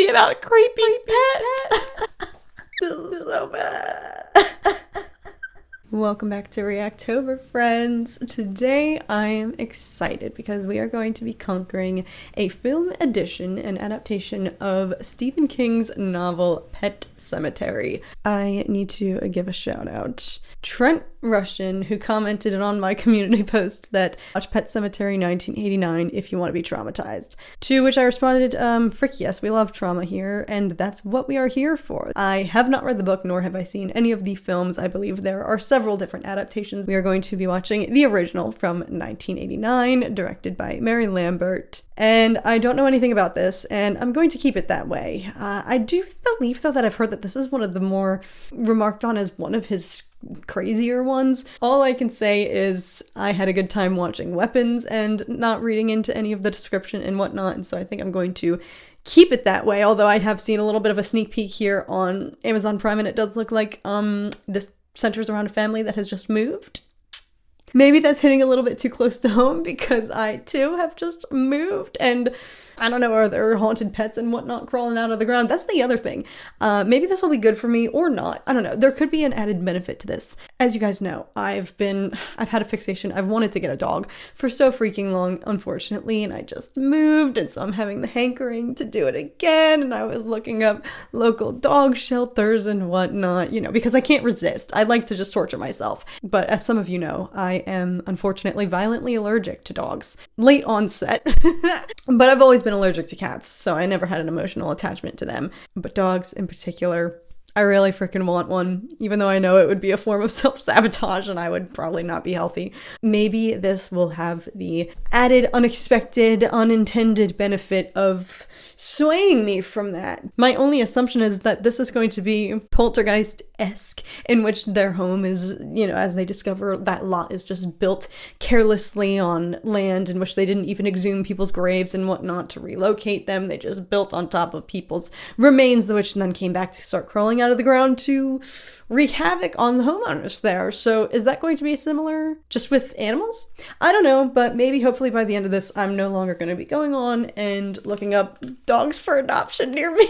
be about creepy pets. This is so bad. Welcome back to Reactober, friends. Today I am excited because we are going to be conquering a film edition and adaptation of Stephen King's novel Pet Sematary. I need to give a shout out. Trent Russian, who commented on my community post that watch Pet Sematary 1989 if you want to be traumatized. To which I responded, frick yes, we love trauma here, and that's what we are here for. I have not read the book, nor have I seen any of the films. I believe there are several different adaptations. We are going to be watching the original from 1989, directed by Mary Lambert. And I don't know anything about this, and I'm going to keep it that way. I do believe, though, that I've heard that this is one of the more remarked on as one of his crazier ones. All I can say is I had a good time watching Weapons and not reading into any of the description and whatnot, and so I think I'm going to keep it that way, although I have seen a little bit of a sneak peek here on Amazon Prime, and it does look like this centers around a family that has just moved. Maybe that's hitting a little bit too close to home because I too have just moved, and I don't know, are there haunted pets and whatnot crawling out of the ground? That's the other thing. Maybe this will be good for me or not. I don't know. There could be an added benefit to this. As you guys know, I've had a fixation. I've wanted to get a dog for so freaking long, unfortunately, and I just moved, and so I'm having the hankering to do it again, and I was looking up local dog shelters and whatnot, you know, because I can't resist. I like to just torture myself. But as some of you know, I am unfortunately violently allergic to dogs. Late onset. But I've always been allergic to cats, so I never had an emotional attachment to them. But dogs in particular, I really freaking want one, even though I know it would be a form of self-sabotage and I would probably not be healthy. Maybe this will have the added, unexpected, unintended benefit of swaying me from that. My only assumption is that this is going to be Poltergeist-esque, in which their home is, you know, as they discover that lot is just built carelessly on land in which they didn't even exhume people's graves and whatnot to relocate them. They just built on top of people's remains, which then came back to start crawling out of the ground to wreak havoc on the homeowners there. So is that going to be similar just with animals? I don't know, but maybe hopefully by the end of this I'm no longer going to be going on and looking up dogs for adoption near me.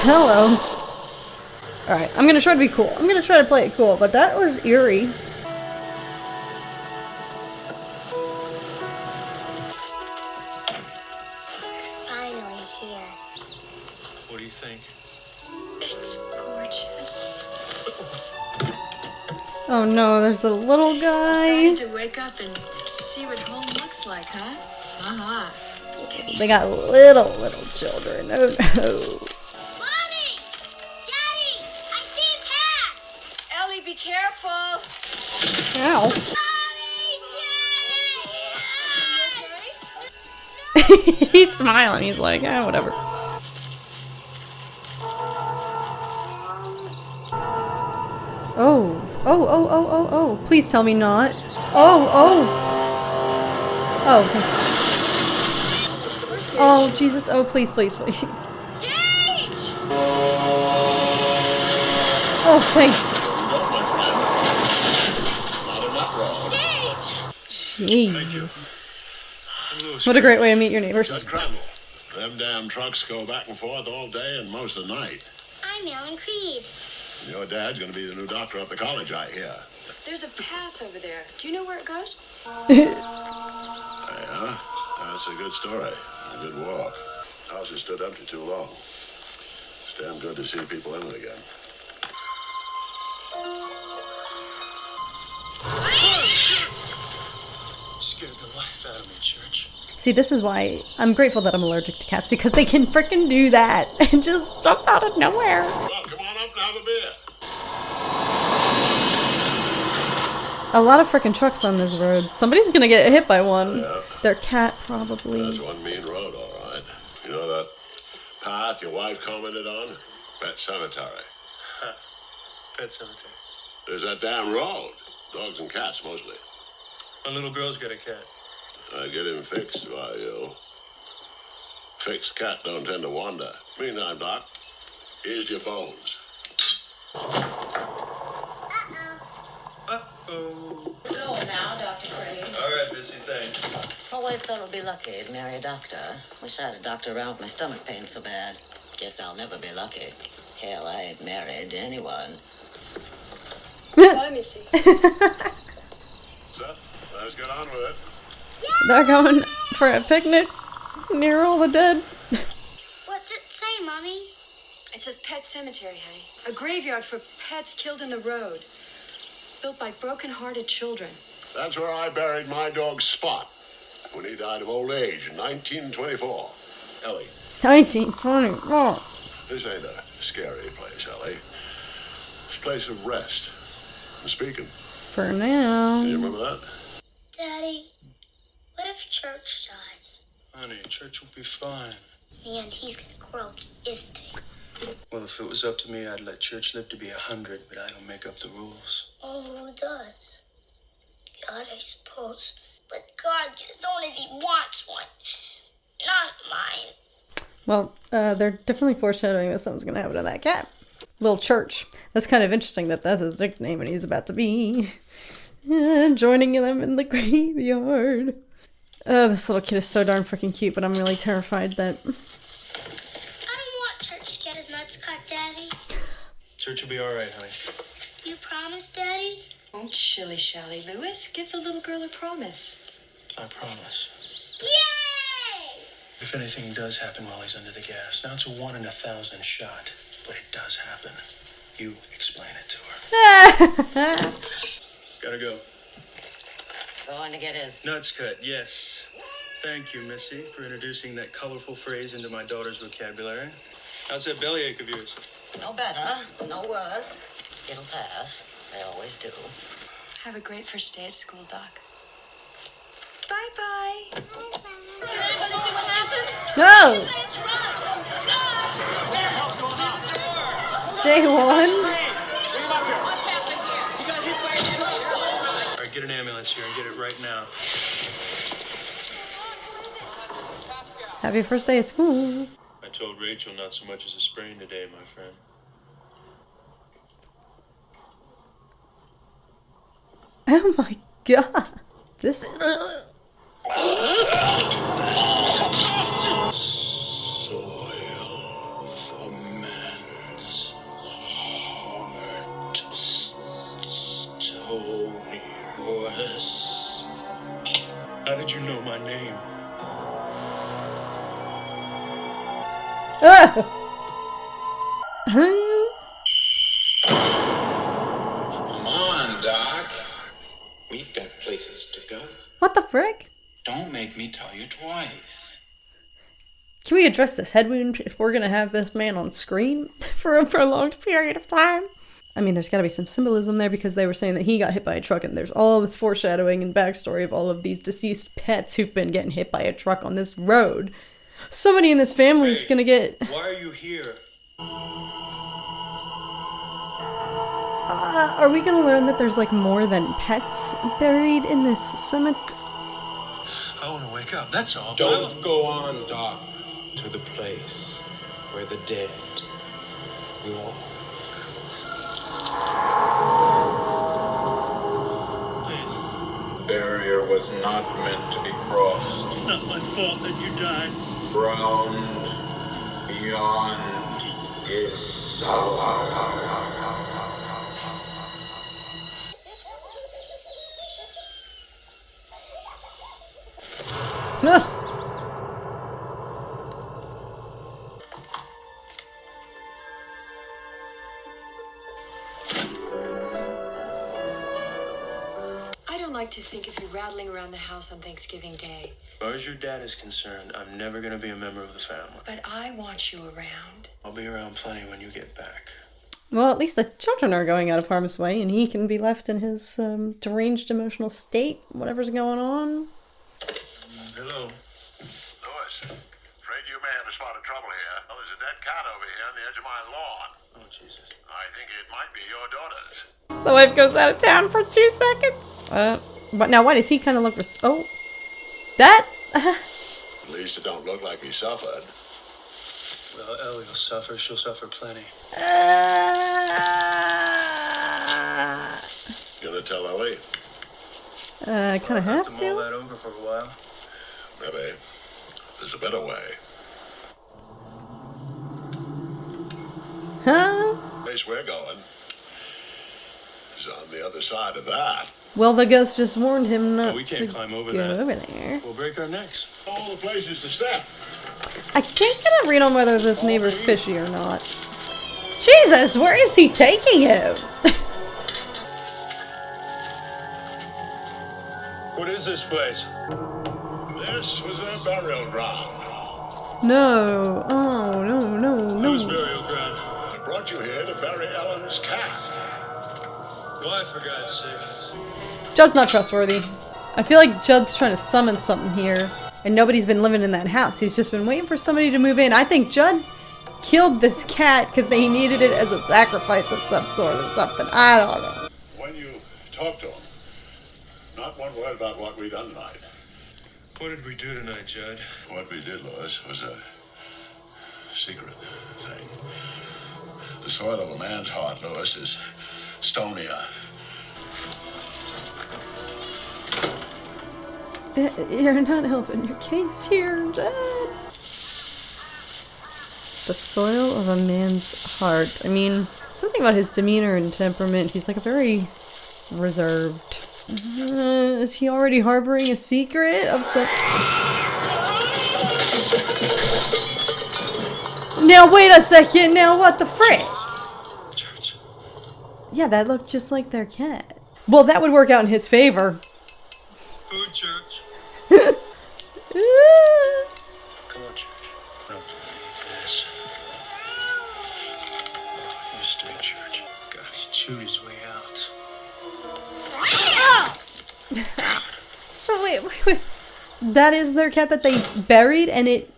Hello. Alright, I'm gonna try to be cool. I'm gonna try to play it cool, but that was eerie. Finally here. What do you think? It's gorgeous. Oh no, there's a little guy. Decided to wake up and see what home looks like, huh? Uh-huh. They got little children. Oh no. Be careful. Ow. He's smiling. He's like, ah, whatever. Oh. Please tell me not. Oh, Jesus. Oh, please. Oh, thank Jesus. What a great way to meet your neighbors. Them damn trucks go back and forth all day and most of the night. I'm Ellen Creed. Your dad's going to be the new doctor at the college, I hear. There's a path over there. Do you know where it goes? Yeah, that's a good story. A good walk. House has stood empty too long. It's damn good to see people in it again. Scared the life out of me, Church. See, this is why I'm grateful that I'm allergic to cats, because they can frickin' do that and just jump out of nowhere. Well, come on up and have a beer. A lot of frickin' trucks on this road. Somebody's gonna get hit by one. Yeah. Their cat, probably. That's one mean road, all right. You know that path your wife commented on? Pet Cemetery. Pet Cemetery. There's that damn road. Dogs and cats, mostly. My little girl's got a cat. I get him fixed, why, you. Fixed cat don't tend to wander. Meantime, Doc, here's your bones. Uh-oh. Hello now, Dr. Craig. All right, Missy, thanks. Always thought it would be lucky to marry a doctor. Wish I had a doctor around with my stomach pain so bad. Guess I'll never be lucky. Hell, I ain't married to anyone. Bye, Missy. So, let's get on with it. They're going for a picnic near all the dead. What's it say, Mommy? It says Pet Cemetery, honey. A graveyard for pets killed in the road. Built by broken-hearted children. That's where I buried my dog Spot when he died of old age in 1924. Ellie, 1924. this ain't a scary place, Ellie. It's a place of rest and speaking. For now. You remember that? Daddy, what if Church dies? Honey, Church will be fine. Man, he's gonna croak, isn't he? Well, if it was up to me, I'd let Church live to be 100, but I don't make up the rules. Oh, who does? God, I suppose. But God gets only if he wants one. Not mine. Well, they're definitely foreshadowing that something's going to happen to that cat. Little Church. That's kind of interesting that that's his nickname and he's about to be joining them in the graveyard. This little kid is so darn freaking cute, but I'm really terrified that... I don't want Church to get his nuts cut, Daddy. Church will be all right, honey. You promise, Daddy? Don't shilly-shally, Lewis. Give the little girl a promise. I promise. Yay! If anything does happen while he's under the gas, now it's a 1 in 1,000 shot, but it does happen. You explain it to her. Gotta go. Going to get his... Nuts cut, yes. Thank you, Missy, for introducing that colorful phrase into my daughter's vocabulary. How's that bellyache of yours? No better, no worse. It'll pass. They always do. Have a great first day at school, Doc. Bye-bye. Want to see what happens? No! Day one. All right, get an ambulance here and get it right now. Happy first day of school. I told Rachel not so much as a sprain today, my friend. Oh my god. This... Soil for man's heart, stony west. How did you know my name? Come on, Doc. We've got places to go. What the frick? Don't make me tell you twice. Can we address this head wound if we're gonna have this man on screen for a prolonged period of time? I mean, there's gotta be some symbolism there because they were saying that he got hit by a truck and there's all this foreshadowing and backstory of all of these deceased pets who've been getting hit by a truck on this road. Somebody in this family is gonna get... Why are you here? Are we gonna learn that there's like more than pets buried in this cemetery? I want to wake up, that's all. Don't go on, Doc, to the place where the dead walk. Please. Barrier was not meant to be crossed. It's not my fault that you died. Round beyond is sour. I don't like to think of you rattling around the house on Thanksgiving Day. As far as your dad is concerned, I'm never going to be a member of the family. But I want you around. I'll be around plenty when you get back. Well, at least the children are going out of harm's way and he can be left in his deranged emotional state, whatever's going on. Hello. Louis, afraid you may have to spot of trouble here. Well, there's a dead cat over here on the edge of my lawn. Oh, Jesus. I think it might be your daughter's. The wife goes out of town for 2 seconds. But now why does he kind of look oh. That? At least it don't look like he suffered. Well, Ellie will suffer. She'll suffer plenty. Gonna tell Ellie? Kind of have to mull to. that over for a while. Maybe. There's a better way. Huh? The place we're going is on the other side of that. Well, the ghost just warned him not we to can't climb over go that. over there. We'll break our necks. All the places to step. I can't get a read on whether this neighbor's fishy or not. Jesus, where is he taking him? What is this place? This was their burial ground. No. Oh, no. Whose burial ground? I brought you here to bury Ellen's cat. Why, for God's sake? Judd's not trustworthy. I feel like Judd's trying to summon something here, and nobody's been living in that house. He's just been waiting for somebody to move in. I think Judd killed this cat because he needed it as a sacrifice of some sort of something. I don't know. When you talked to him, not one word about what we done tonight. What did we do tonight, Judd? What we did, Lois, was a secret thing. The soil of a man's heart, Lois, is stonier. You're not helping your case here, Judd. The soil of a man's heart. I mean, something about his demeanor and temperament. He's like a very reserved. Is he already harboring a secret of some... Now wait a second, now what the frick? Church. Yeah, that looked just like their cat. Well, that would work out in his favor. Birdchurch. Come on, Church. No, this. You stay in church. God, he chewed his way out. So wait. That is their cat that they buried and it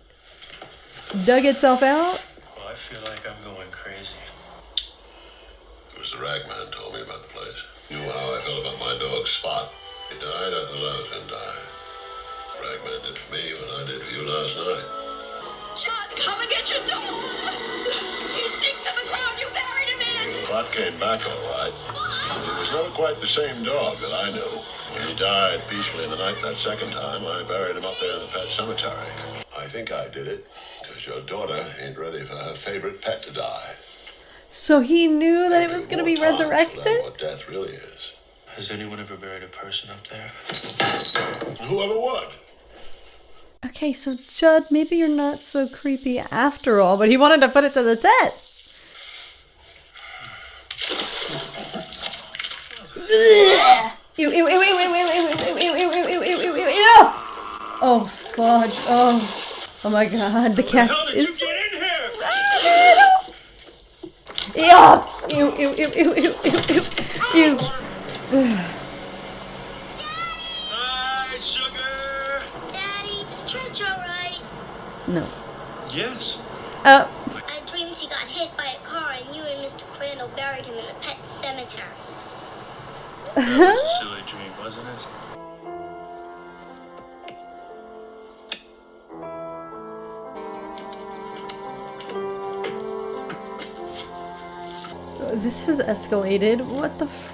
dug itself out? Well, I feel like I'm going crazy. It was the ragman told me about the place. Knew how I felt about my dog Spot. He died, I thought I was gonna die. Ragman did for me what I did for you last night. John, come and get your dog! He stinks to the ground you buried him in! Spot came back all right. It was not quite the same dog that I knew. When he died peacefully in the night that second time, I buried him up there in the pet cemetery. I think I did it because your daughter ain't ready for her favorite pet to die. So he knew that it was going to be resurrected? What death really is. Has anyone ever buried a person up there? Whoever would. Okay, so Judd, maybe you're not so creepy after all, but he wanted to put it to the test. Ew, ew, ew, ew, ew, ew, ew, ew, ew, ew, ew, ew, ew, ew, ew. Oh, fudge. Oh my god, the cat How did is... you get in here? Ew, ew, ew, ew, ew, ew, ew, ew. Hi, sugar. Daddy, is church alright? No. Yes. I dreamed he got hit by a car and you and Mr. Crandall buried him in the pet cemetery. That was a silly dream, wasn't it? This has escalated. What the f...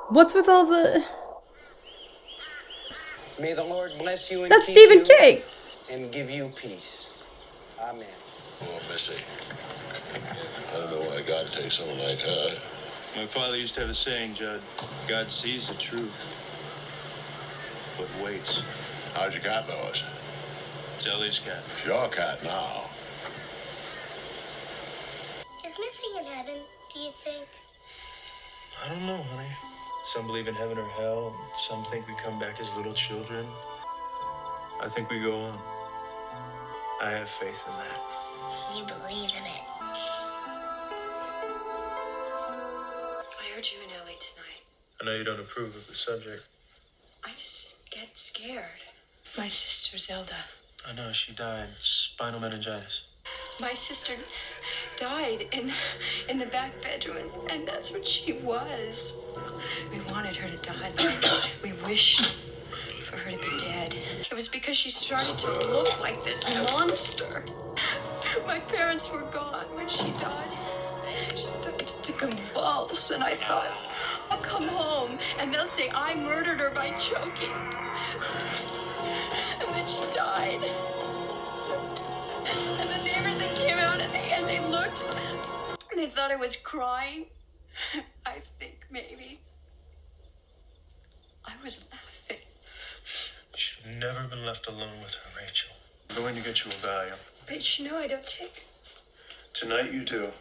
What's with all the... May the Lord bless you and That's keep Stephen you King! and give you peace. Amen. Oh, Missy. I don't know why God takes someone like her. My father used to have a saying, Judd. God sees the truth, but waits. How's your cat, Lois? It's Ellie's cat. It's your cat now. Is Missy in heaven, do you think? I don't know, honey. Some believe in heaven or hell. Some think we come back as little children. I think we go on. I have faith in that. You believe in it. I heard you and Ellie tonight. I know you don't approve of the subject. I just get scared. My sister Zelda I know, she died. Spinal meningitis. My sister died in the back bedroom, and that's what she was. We wanted her to die. We wished for her to be dead. It was because she started to look like this monster. My parents were gone when she died. She started to convulse, and I thought, I'll come home, and they'll say I murdered her by choking. And then she died. And the neighbors, they came out, and they looked, and they thought I was crying. I think maybe I was laughing. You should have never been left alone with her, Rachel. I'm going to get you a Valium. But you know I don't take. Tonight you do.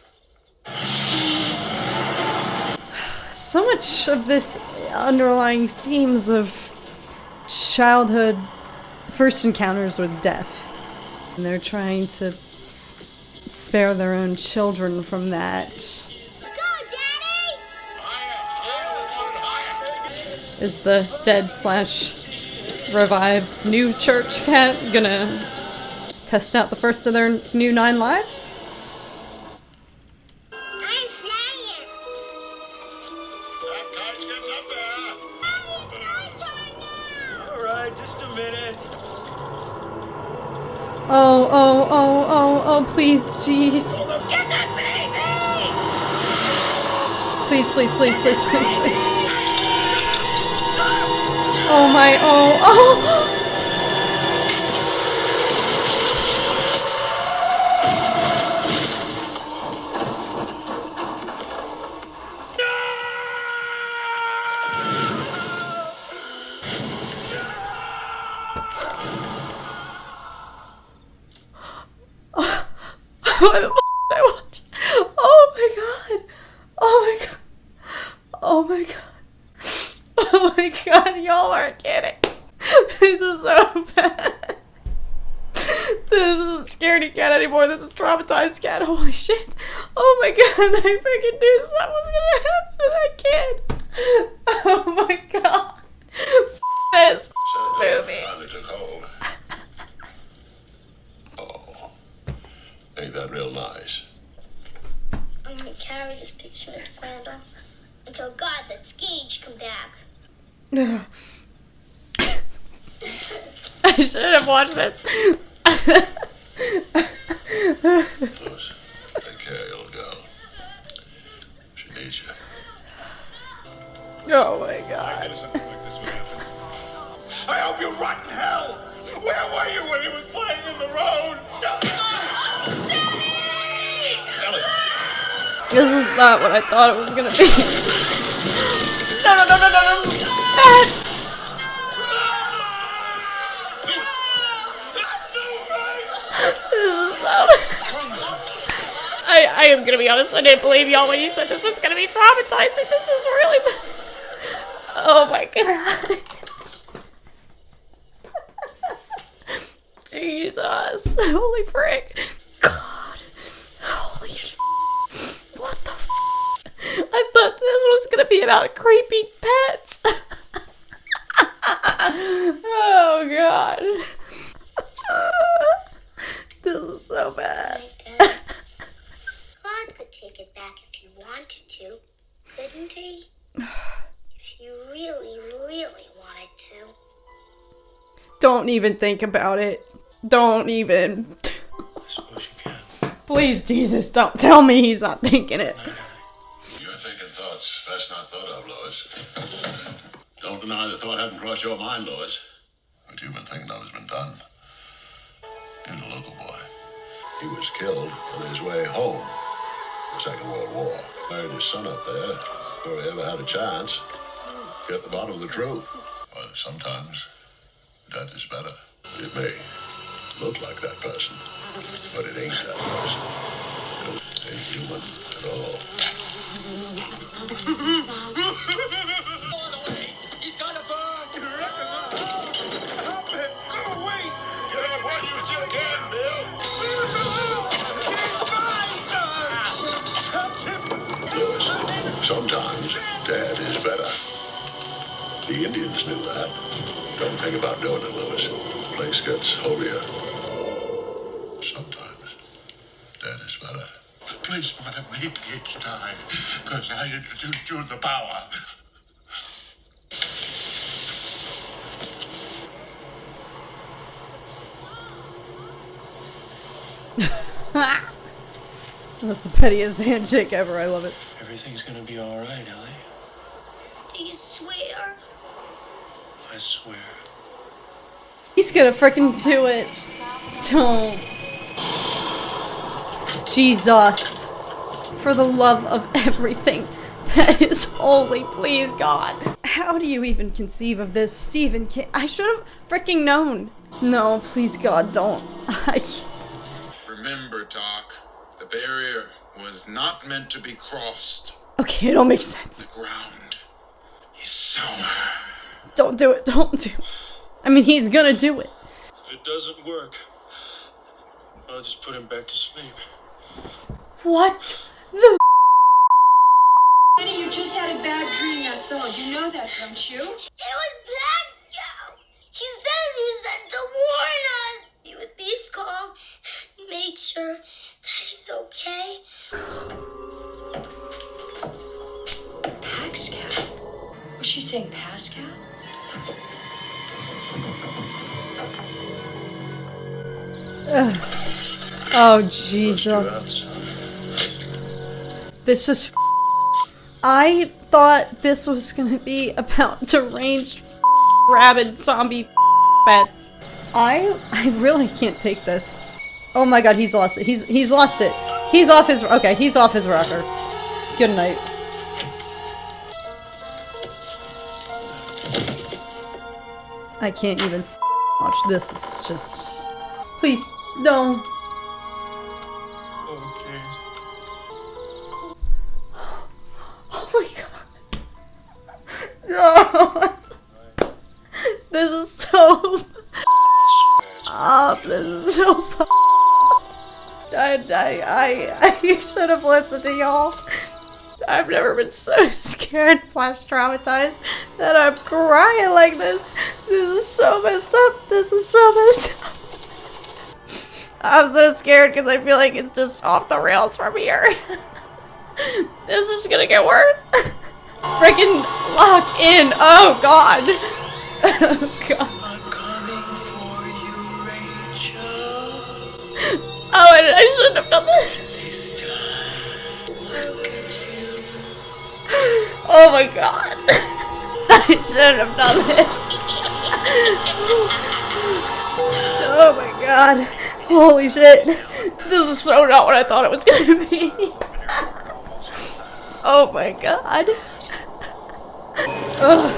So much of this underlying themes of childhood first encounters with death. And they're trying to spare their own children from that. Go, Daddy! Is the dead / revived new church cat gonna test out the first of their new 9 lives? I'm flying. That kite's getting up there. All right, just a minute. Oh, please, jeez. Get that baby! Please. Oh my, oh. What the f*** did I watch? Oh my god. Oh my god, y'all aren't kidding. This is so bad. This isn't scaredy cat anymore, this is traumatized cat. Holy shit. Oh my god, I freaking knew something was gonna happen to that kid. Oh my god. This movie. Finally took hold. Oh, ain't that real nice? I'm gonna carry this picture, Mr. Crandall, until God lets Gage come back. I should have watched this. Louis, take care of your girl. She needs you. Oh my god. I hope you rot in hell! Where were you when he was playing in the road? Ellie! This is not what I thought it was gonna be. No. This is so... I am gonna be honest, I didn't believe y'all when you said this was gonna be traumatizing. This is really bad. Oh my god. Jesus. Holy frick. God. Holy shit. What the f***? I thought this was gonna be about creepy pets. Oh god. This is so bad. God could take it back if he wanted to, couldn't he? If you really, really wanted to. Don't even think about it. Don't even. I suppose you can. Please, Jesus, don't tell me he's not thinking it. You're thinking thoughts that's not thought of, Lois. Don't deny the thought hadn't crossed your mind, Lois. What you've been thinking of has been done. Here's a local boy. He was killed on his way home. The Second World War. Married his son up there before he ever had a chance. Get the bottom of the truth. Well, sometimes that is better. It may look like that person, but it ain't that person. It ain't human at all. He's got a bug! Help it! Go away! Get up while you still can, Bill! Louis, sometimes Dad is better. The Indians knew that. Don't think about doing it, Louis. place gets holier. Sometimes dead is better. Please, Mother, make each time, because I introduced you to the power. That's the pettiest handshake ever. I love it. Everything's gonna be alright, Ellie. Do you swear? I swear. He's gonna freaking do it. Don't. Jesus. For the love of everything that is holy, please, God. How do you even conceive of this, Stephen King? I should have freaking known. No, please, God, don't. Remember, Doc, the barrier was not meant to be crossed. Okay, it all makes sense. The ground is sour. Don't do it, don't do it. I mean, he's gonna do it. If it doesn't work, I'll just put him back to sleep. What the? Honey, you just had a bad dream, that's all. You know that, don't you? It was Pascal. He says he was sent to warn us. Be with these calm. Make sure that he's okay. Pascal? Was she saying Pascal? Oh, Jesus. This is I thought this was gonna be about deranged rabid zombie pets. I really can't take this. Oh my God, he's lost it. He's lost it. He's off his he's off his rocker. Good night. I can't even watch this. It's just please no. Okay. Oh my God. No. This is so up. This is so I should have listened to y'all. I've never been so scared / traumatized that I'm crying like this. This is so messed up. This is so messed up. I'm so scared because I feel like it's just off the rails from here. This is gonna get worse. Freaking lock in. Oh God. Oh God. I'm coming for you, Rachel. Oh, I shouldn't have done this. This time, I'll get you. Oh my God. I shouldn't have done this. Oh my God. Holy shit. This is so not what I thought it was gonna be. Oh my God. Ugh.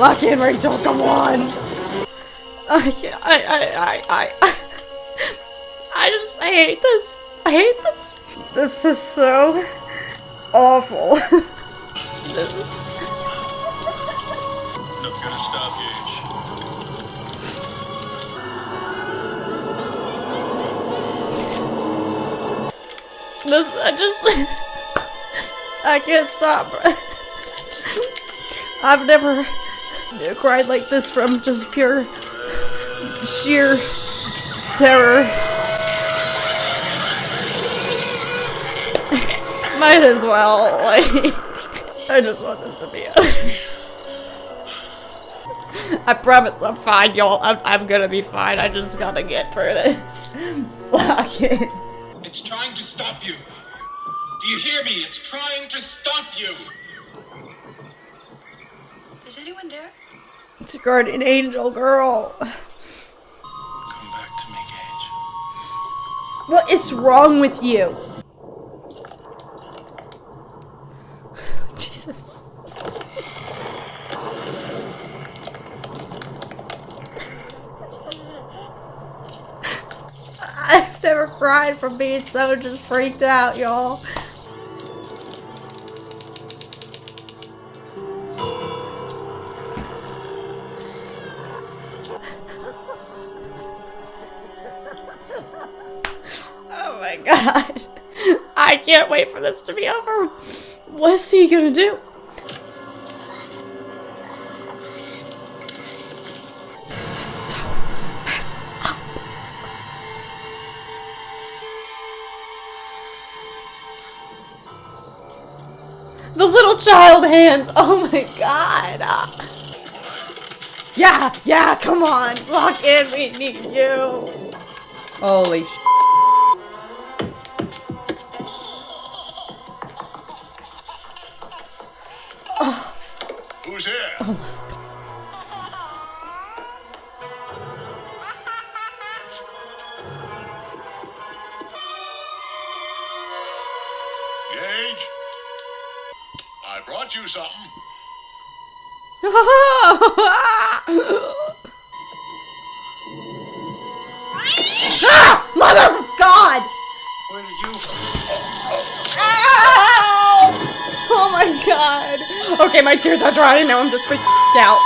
Lock in, Rachel, come on. I can't, I hate this. I hate this. This is so awful. This is... Not gonna stop, Gage. I can't stop. I've never cried like this from just pure, sheer terror. Might as well, like, I just want this to be over. I promise I'm fine, y'all. I'm gonna be fine. I just gotta get through this. Lock it. It's trying to stop you. Do you hear me? It's trying to stop you. Is anyone there? It's a guardian angel girl. Come back to me, Gage. What is wrong with you? Jesus. I've never cried from being so just freaked out, y'all. Oh my God. I can't wait for this to be over. What's he gonna do? This is so messed The little child hands. Oh my god. Yeah, come on. Lock in. We need you. Holy sh. Who's here? Oh. Gage? I brought you something. Ah! Mother of God! Where did you... Ow! Oh my god. Okay, my tears are dry now. I'm just freaked out.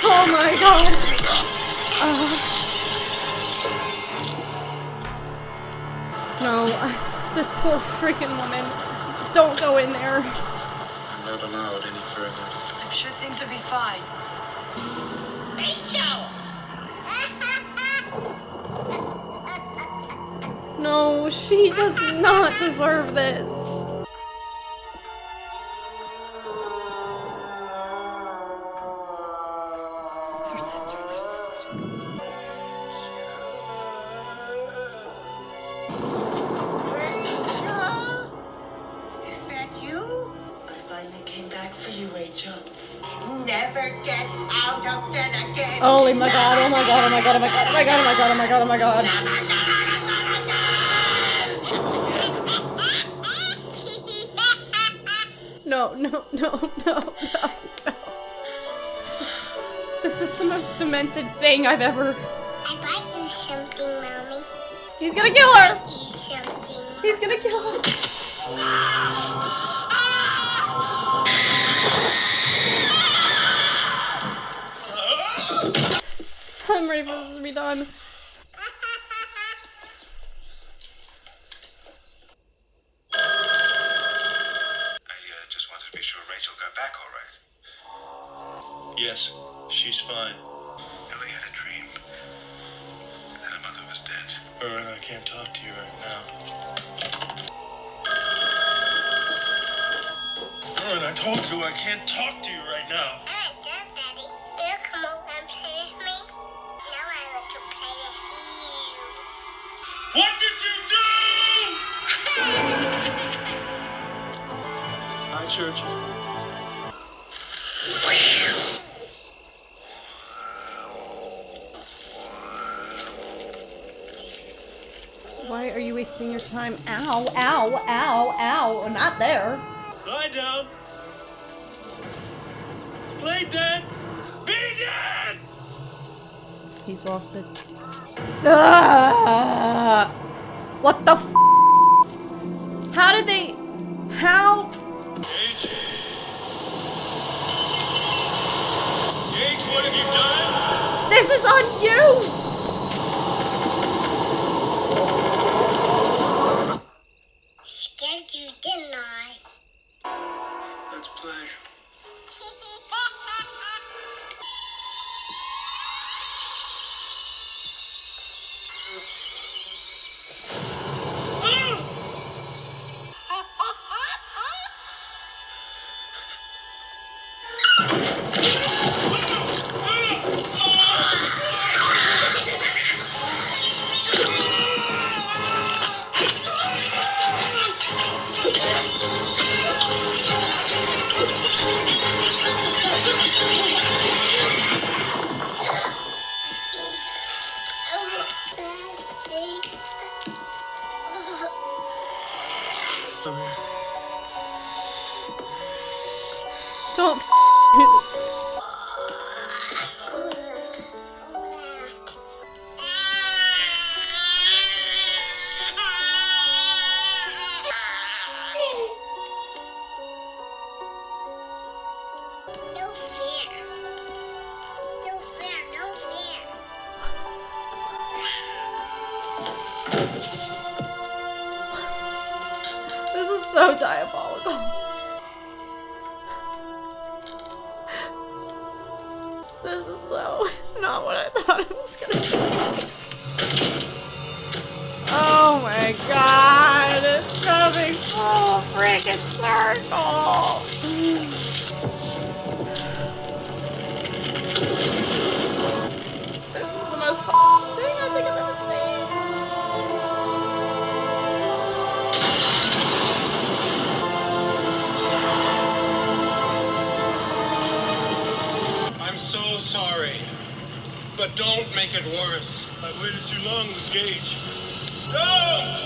Oh my god. No, this poor freaking woman. Don't go in there. I'm not allowed any further. I'm sure things will be fine. Rachel! No, she does not deserve this. It's her sister, it's her sister. Rachel? Is that you? I finally came back for you, Rachel. Never get out of bed again. Oh my god, oh my god, oh my god, oh my god, oh my god, oh my god, oh my god, oh my god. No. This is the most demented thing I've ever. I bought you something, Mommy. He's gonna kill her! I bought you something. He's gonna kill her! I'm ready for this to be done. I just wanted to be sure Rachel got back all right. Yes, she's fine. Ellie had a dream that her mother was dead. Her and I can't talk to you right now. Her and I told you I can't talk to you right now. Alright, just Daddy. Will you come over and play with me? Now I want to play with you. What did you do? Hi, Church. Why are you wasting your time? Ow, ow, ow, ow. Not there. Lie down. Play dead. Be dead. He's lost it. Ah! What the f? How did they? How? Gage. Gage, what have you done? This is on you! Scared you, didn't I? Let's play. Come here. Don't No fear. No fear, no fear. This is so diabolical. This is so not what I thought it was gonna be. Oh my god, it's coming full freaking circle. This is the most thing I think I've ever seen. I'm so sorry, but don't make it worse. I've waited too long with Gage. Don't!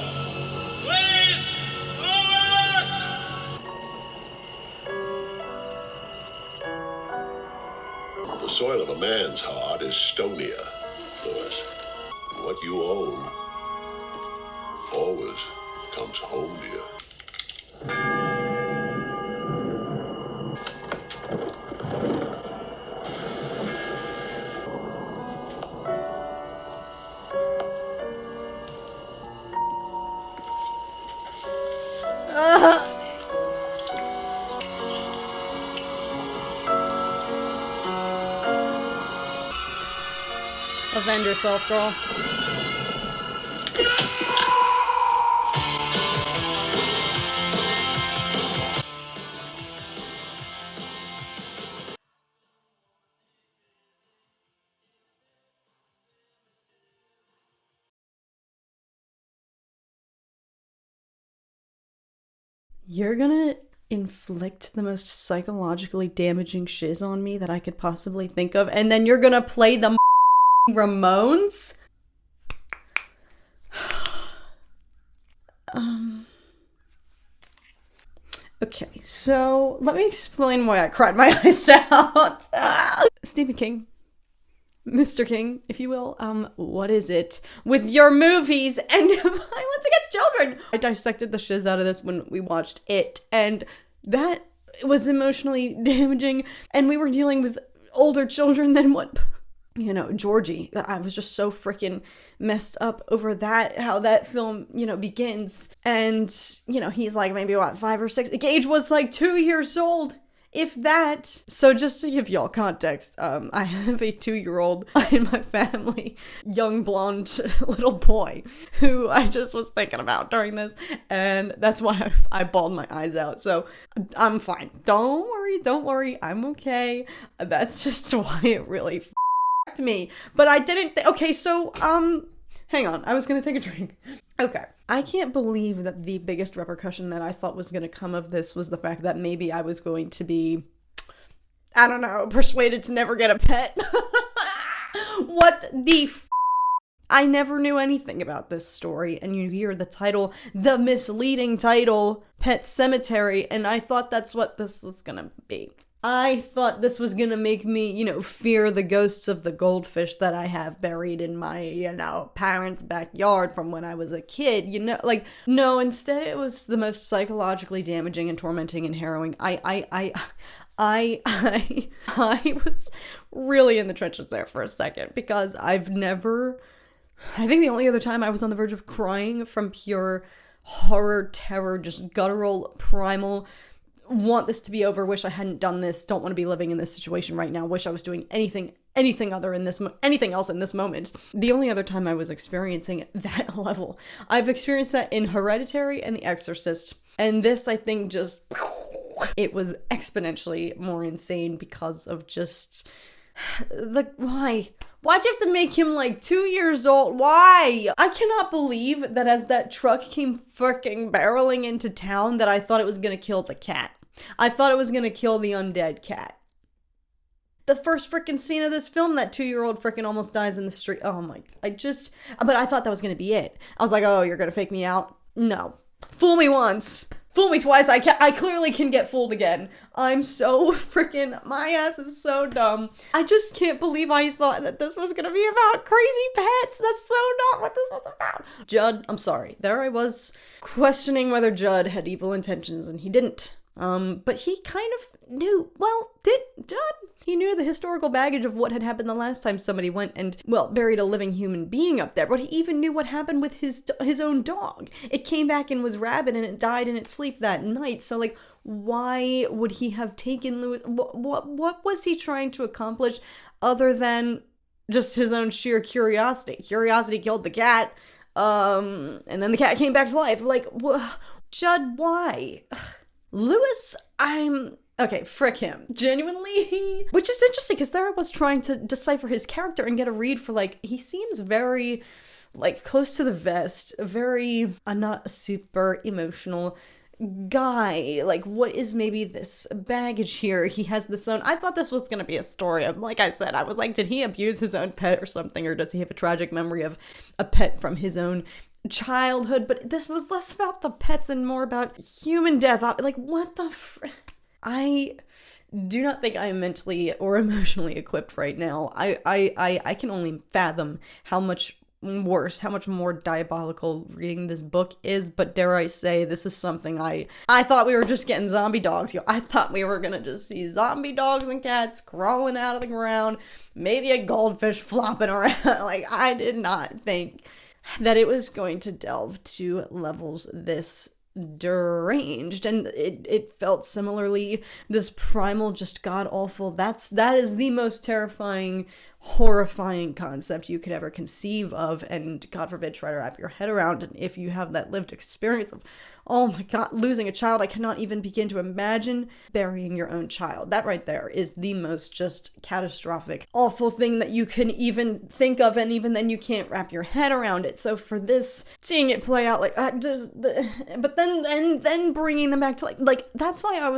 Please! Lewis! The soil of a man's heart is stonier, Lewis. What you own always comes home to you. Avenge yourself, girl. You're gonna inflict the most psychologically damaging shiz on me that I could possibly think of, and then you're gonna play the Ramones? Okay, so let me explain why I cried my eyes out. Stephen King. Mr. King, if you will, what is it with your movies and violence against children? I dissected the shiz out of this when we watched it, and that was emotionally damaging, and we were dealing with older children than what, Georgie. I was just so freaking messed up over that, how that film, begins, and, he's like maybe, 5 or 6, Gage was like 2 years old. If that. So just to give y'all context, I have a 2-year-old in my family, young blonde little boy, who I just was thinking about during this, and that's why I bawled my eyes out. So I'm fine. Don't worry, I'm okay. That's just why it really f***ed me. But I didn't. Okay, so hang on. I was gonna take a drink. Okay. I can't believe that the biggest repercussion that I thought was going to come of this was the fact that maybe I was going to be, I don't know, persuaded to never get a pet. What the f***? I never knew anything about this story, and you hear the title, the misleading title, Pet Sematary, and I thought that's what this was going to be. I thought this was gonna make me, fear the ghosts of the goldfish that I have buried in my, parents' backyard from when I was a kid, no, instead it was the most psychologically damaging and tormenting and harrowing. I was really in the trenches there for a second, because I think the only other time I was on the verge of crying from pure horror, terror, just guttural, primal, want this to be over, wish I hadn't done this, don't want to be living in this situation right now, wish I was doing anything else in this moment. The only other time I was experiencing that level, I've experienced that in Hereditary and The Exorcist, and this, I think, just, it was exponentially more insane because of just, why'd you have to make him 2 years old? Why? I cannot believe that as that truck came freaking barreling into town that I thought it was gonna kill the cat. I thought it was gonna kill the undead cat. The first freaking scene of this film, that 2-year-old freaking almost dies in the street. Oh my, but I thought that was gonna be it. I was like, oh, you're gonna fake me out? No. Fool me once. Fool me twice, I clearly can get fooled again. I'm so freaking, my ass is so dumb. I just can't believe I thought that this was gonna be about crazy pets. That's so not what this was about. Judd, I'm sorry. There I was questioning whether Judd had evil intentions, and he didn't. But he kind of knew, well, did Judd? He knew the historical baggage of what had happened the last time somebody went and, well, buried a living human being up there, but he even knew what happened with his own dog. It came back and was rabid and it died in its sleep that night, so, like, why would he have taken Louis? What was he trying to accomplish other than just his own sheer curiosity? Curiosity killed the cat, and then the cat came back to life. Like, Judd, why? Louis, okay, frick him. Genuinely. Which is interesting, because there I was trying to decipher his character and get a read for, like, he seems very, like, close to the vest, very, not a super emotional guy. Like, what is maybe this baggage here? He has this own, I thought this was gonna be a story of, like I said, I was like, did he abuse his own pet or something, or does he have a tragic memory of a pet from his own childhood? But this was less about the pets and more about human death. Like, what the I do not think I am mentally or emotionally equipped right now. I can only fathom how much worse, how much more diabolical reading this book is, but dare I say, this is something I thought we were just getting zombie dogs. I thought we were gonna just see zombie dogs and cats crawling out of the ground, maybe a goldfish flopping around. Like, I did not think that it was going to delve to levels this deranged, and it felt similarly this primal, just god-awful, that is the most terrifying, horrifying concept you could ever conceive of, and God forbid try to wrap your head around. And if you have that lived experience of, oh my god, losing a child, I cannot even begin to imagine burying your own child. That right there is the most just catastrophic, awful thing that you can even think of, and even then you can't wrap your head around it. So for this, seeing it play out like, but then bringing them back to like that's why I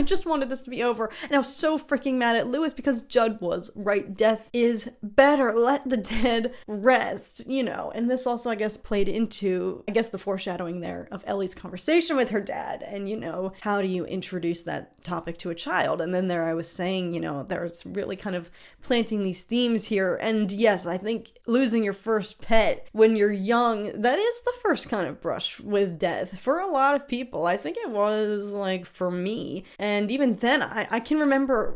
just wanted this to be over, and I was so freaking mad at Louis, because Judd was right. Death is better. Let the dead rest, and this also, I guess, played into, the foreshadowing there of Ellie's conversation with her dad, and how do you introduce that topic to a child? And then there I was saying, there's really kind of planting these themes here. And yes, I think losing your first pet when you're young, that is the first kind of brush with death for a lot of people. I think it was, like, for me. And even then, I can remember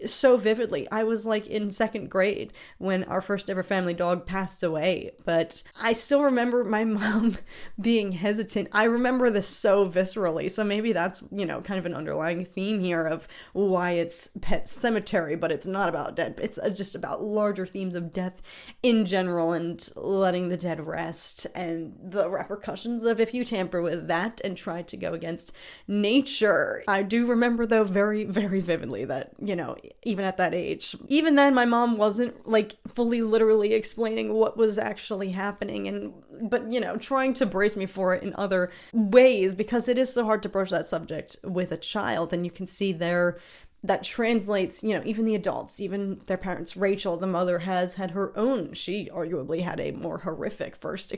so vividly, I was like in 2nd grade when our first ever family dog passed away, but I still remember my mom being hesitant. I remember this so viscerally, so maybe that's, kind of an underlying theme here of why it's Pet Sematary, but it's not about death. It's just about larger themes of death in general, and letting the dead rest, and the repercussions of if you tamper with that and try to go against nature. I do remember, though, very, very vividly that, even at that age, even then, my mom wasn't, like, fully literally explaining what was actually happening, but trying to brace me for it in other ways, because it is so hard to broach that subject with a child. And you can see there that translates, even the adults, even their parents. Rachel, the mother, has had her own, she arguably had a more horrific first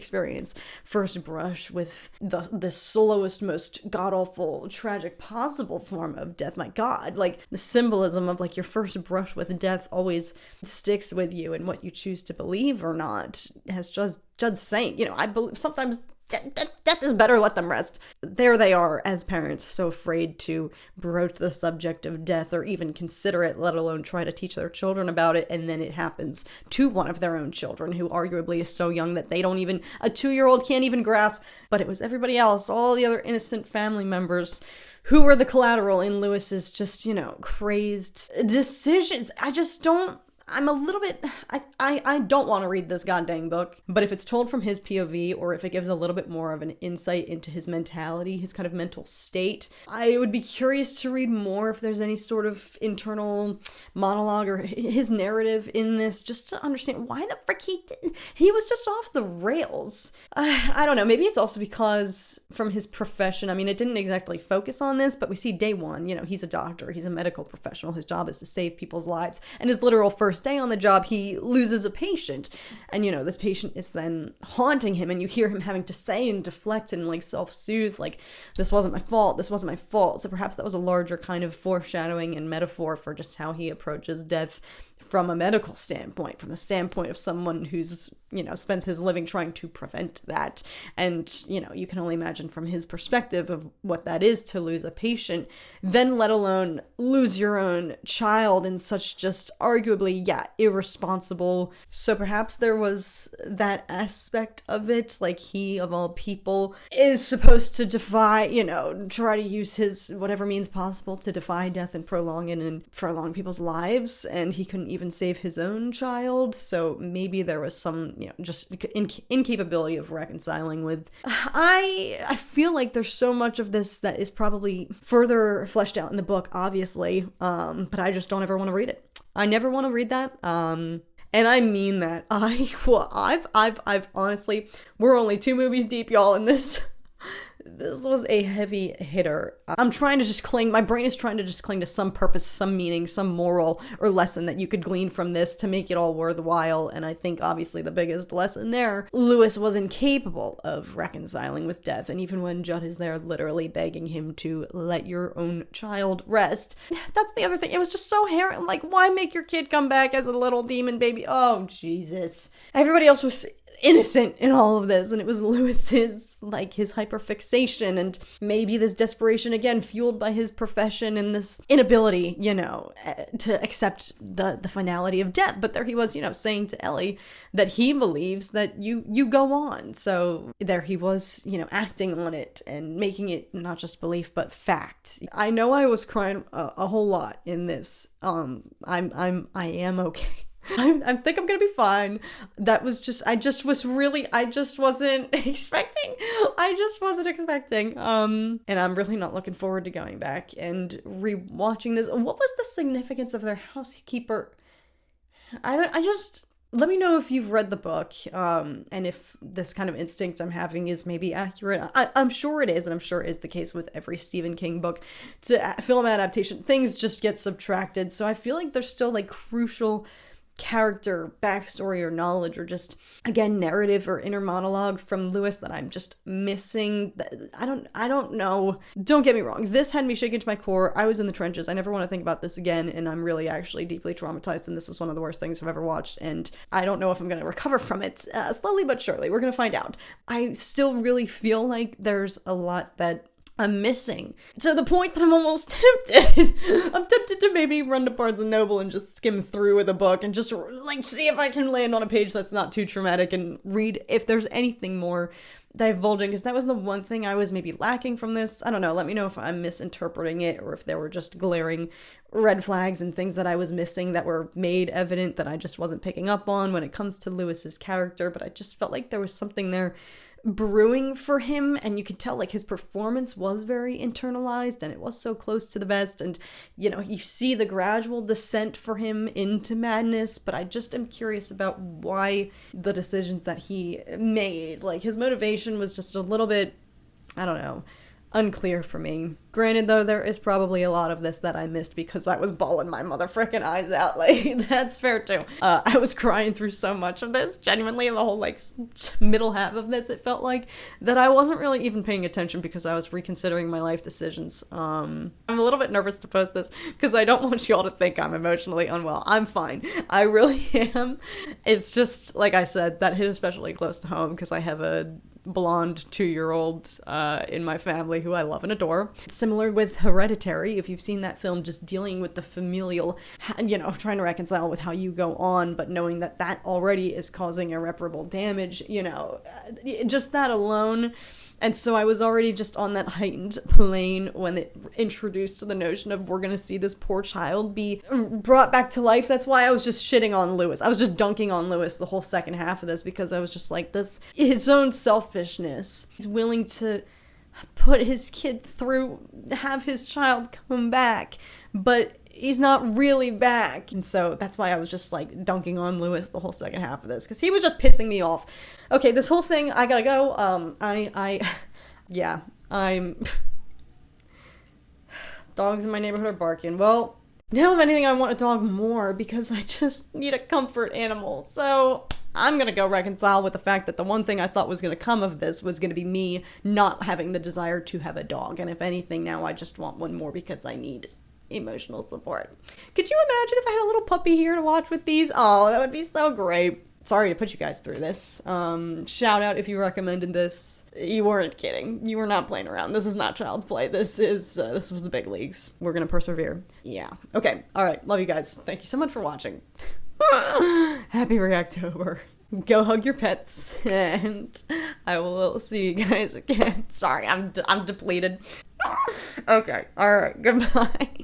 brush with the slowest, most god-awful, tragic possible form of death. My god, like, the symbolism of, like, your first brush with death always sticks with you, and what you choose to believe or not has just saying, I believe sometimes death is better, let them rest. There they are as parents, so afraid to broach the subject of death or even consider it, let alone try to teach their children about it, and then it happens to one of their own children, who arguably is so young that they don't even, a 2-year-old can't even grasp, but it was everybody else, all the other innocent family members who were the collateral in Louis's just, crazed decisions. I'm a little bit, I don't want to read this goddamn book, but if it's told from his POV, or if it gives a little bit more of an insight into his mentality, his kind of mental state, I would be curious to read more if there's any sort of internal monologue or his narrative in this, just to understand why the frick he was just off the rails. I don't know, maybe it's also because from his profession, I mean, it didn't exactly focus on this, but we see day one, he's a doctor, he's a medical professional, his job is to save people's lives, and his literal first day on the job, he loses a patient, and this patient is then haunting him, and you hear him having to say and deflect and, like, self-soothe, like, this wasn't my fault, so perhaps that was a larger kind of foreshadowing and metaphor for just how he approaches death from a medical standpoint, from the standpoint of someone who's, you know, spends his living trying to prevent that. And, you know, you can only imagine from his perspective of what that is to lose a patient, then let alone lose your own child in such just arguably, irresponsible. So perhaps there was that aspect of it, like he, of all people, is supposed to defy, you know, try to use his whatever means possible to defy death and prolong it and prolong people's lives, and he couldn't even save his own child. So maybe there was some, you know, just incapability of reconciling with. I feel like there's so much of this that is probably further fleshed out in the book, obviously, but I just don't ever want to read it. I never want to read that. And I mean that. I've honestly, we're only 2 movies deep, y'all, in this. This was a heavy hitter. I'm trying to just cling, my brain is trying to just cling to some purpose, some meaning, some moral or lesson that you could glean from this to make it all worthwhile. And I think obviously the biggest lesson there, Lewis was incapable of reconciling with death. And even when Judd is there literally begging him to let your own child rest. That's the other thing. It was just so like, why make your kid come back as a little demon baby? Oh, Jesus. Everybody else was innocent in all of this, and it was Lewis's, like, his hyperfixation and maybe this desperation, again fueled by his profession and this inability, you know, to accept the finality of death. But there he was, you know, saying to Ellie that he believes that you go on. So there he was, you know, acting on it and making it not just belief but fact. I know I was crying a whole lot in this. I am okay. I think I'm gonna be fine. That was just, I just wasn't expecting. And I'm really not looking forward to going back and rewatching this. What was the significance of their housekeeper? Let me know if you've read the book, and if this kind of instinct I'm having is maybe accurate. I'm sure it is, and I'm sure it is the case with every Stephen King book. To film adaptation, things just get subtracted. So I feel like there's still, like, crucial character backstory or knowledge or just, again, narrative or inner monologue from Lewis that I'm just missing. I don't know. Don't get me wrong. This had me shaken to my core. I was in the trenches. I never want to think about this again, and I'm really actually deeply traumatized, and this was one of the worst things I've ever watched, and I don't know if I'm going to recover from it slowly but surely. We're going to find out. I still really feel like there's a lot that I'm missing, to the point that I'm almost tempted. I'm tempted to maybe run to Barnes & Noble and just skim through with a book and just, like, see if I can land on a page that's not too traumatic and read if there's anything more divulging, because that was the one thing I was maybe lacking from this. I don't know, let me know if I'm misinterpreting it or if there were just glaring red flags and things that I was missing that were made evident that I just wasn't picking up on when it comes to Lewis's character. But I just felt like there was something there brewing for him, and you could tell, like, his performance was very internalized and it was so close to the best, and, you know, you see the gradual descent for him into madness. But I just am curious about why the decisions that he made, like, his motivation was just a little bit, I don't know, unclear for me. Granted, though, there is probably a lot of this that I missed because I was bawling my mother frickin' eyes out. Like, that's fair too. I was crying through so much of this, genuinely, the whole, like, middle half of this, it felt like, that I wasn't really even paying attention because I was reconsidering my life decisions. I'm a little bit nervous to post this because I don't want y'all to think I'm emotionally unwell. I'm fine. I really am. It's just, like I said, that hit especially close to home because I have a blonde 2-year-old in my family who I love and adore. Similar with Hereditary, if you've seen that film, just dealing with the familial, you know, trying to reconcile with how you go on, but knowing that that already is causing irreparable damage, you know, just that alone. And so I was already just on that heightened plane when it introduced the notion of we're going to see this poor child be brought back to life. That's why I was just shitting on Lewis. I was just dunking on Lewis the whole second half of this because I was just like, this, his own selfishness. He's willing to put his kid through, have his child come back, but he's not really back. And so that's why I was just, like, dunking on Lewis the whole second half of this, because he was just pissing me off. Okay, this whole thing, I gotta go. I'm dogs in my neighborhood are barking. Well, now if anything, I want a dog more because I just need a comfort animal. So I'm gonna go reconcile with the fact that the one thing I thought was gonna come of this was gonna be me not having the desire to have a dog. And if anything, now I just want one more because I need emotional support. Could you imagine if I had a little puppy here to watch with these? Oh, that would be so great. Sorry to put you guys through this. Shout out if you recommended this. You weren't kidding. You were not playing around. This is not child's play. This was the big leagues. We're gonna persevere. Yeah. Okay. All right. Love you guys. Thank you so much for watching. Happy Reactober. Go hug your pets, and I will see you guys again. Sorry, I'm depleted. Okay. All right. Goodbye.